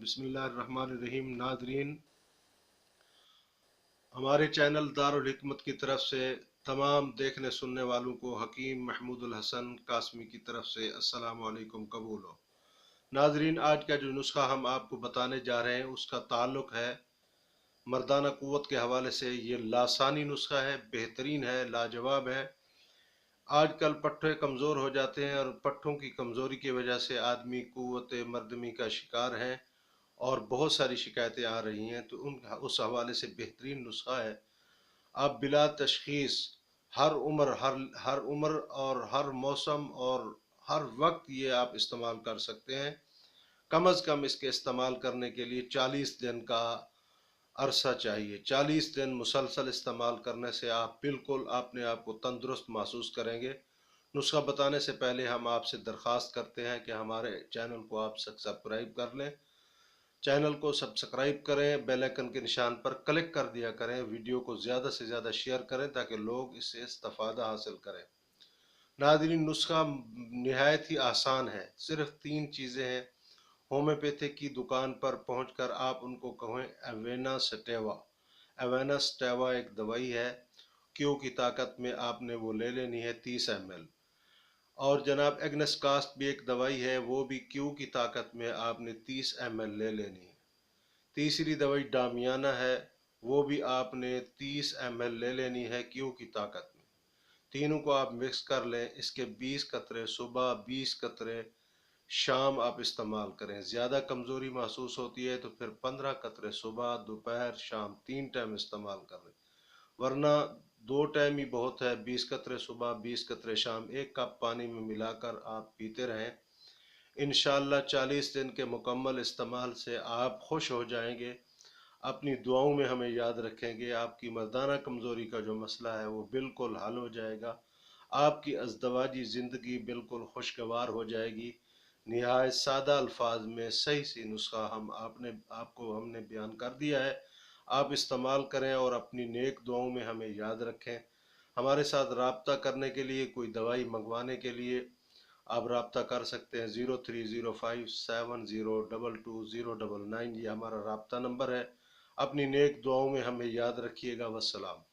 बिस्मिल्लाहिर्रहमानिर्रहीम। नादरीन, हमारे चैनल दारुल हिकमत की तरफ से तमाम देखने सुनने वालों को हकीम महमूदुल हसन कासमी की तरफ से अस्सलाम वालेकुम कबूल हो। नादरीन, आज का जो नुस्खा हम आपको बताने जा रहे हैं उसका ताल्लुक है मर्दाना क़ुव्वत के हवाले से। ये लासानी नुस्खा है, बेहतरीन है, लाजवाब है। आजकल पट्टे कमज़ोर हो जाते हैं और पट्टों की कमज़ोरी की वजह से आदमी क़ुव्वत मर्दमी का शिकार है और बहुत सारी शिकायतें आ रही हैं। तो उस हवाले से बेहतरीन नुस्खा है। आप बिला तशख़ीस हर उम्र और हर मौसम और हर वक्त ये आप इस्तेमाल कर सकते हैं। कम अज़ कम इसके इस्तेमाल करने के लिए 40 दिन का अरसा चाहिए। 40 दिन मुसलसल इस्तेमाल करने से आप बिल्कुल अपने आप को तंदुरुस्त महसूस करेंगे। नुस्खा बताने से पहले हम आपसे दरख्वास्त करते हैं कि हमारे चैनल को आप सब्सक्राइब कर लें। चैनल को सब्सक्राइब करें, बेल आइकन के निशान पर क्लिक कर दिया करें, वीडियो को ज़्यादा से ज़्यादा शेयर करें ताकि लोग इससे इस्तिफ़ादा हासिल करें। नाज़रीन, नुस्खा निहायत ही आसान है। सिर्फ 3 चीज़ें हैं। होम्योपैथिक की दुकान पर पहुंचकर आप उनको कहें एवेना स्टेवा। एवेना स्टेवा एक दवाई है, क्यू की ताकत में आपने वो ले लेनी है 30 ml। और जनाब एग्नेस कास्ट भी एक दवाई है, वो भी क्यू की ताकत में आपने 30 ml ले लेनी है। तीसरी दवाई डामियाना है, वो भी आपने 30 ml ले लेनी है क्यू की ताकत में। तीनों को आप मिक्स कर लें। इसके 20 कतरे सुबह, 20 कतरे शाम आप इस्तेमाल करें। ज़्यादा कमज़ोरी महसूस होती है तो फिर 15 कतरे सुबह, दोपहर, शाम 3 टाइम इस्तेमाल करें, वरना 2 टाइम ही बहुत है। 20 कतरे सुबह, 20 कतरे शाम 1 कप पानी में मिलाकर आप पीते रहें। इंशाअल्लाह 40 दिन के मुकम्मल इस्तेमाल से आप खुश हो जाएंगे। अपनी दुआओं में हमें याद रखेंगे। आपकी मर्दाना कमज़ोरी का जो मसला है वो बिल्कुल हल हो जाएगा। आपकी अज़दवाजी ज़िंदगी बिल्कुल खुशगवार हो जाएगी। निहायत सादा अल्फाज में सही सी नुस्खा आपको हमने बयान कर दिया है। आप इस्तेमाल करें और अपनी नेक दुआओं में हमें याद रखें। हमारे साथ रब्ता करने के लिए, कोई दवाई मंगवाने के लिए आप रब्ता कर सकते हैं 030570222099। ये हमारा रब्ता नंबर है। अपनी नेक दुआओं में हमें याद रखिएगा। वस्सलाम।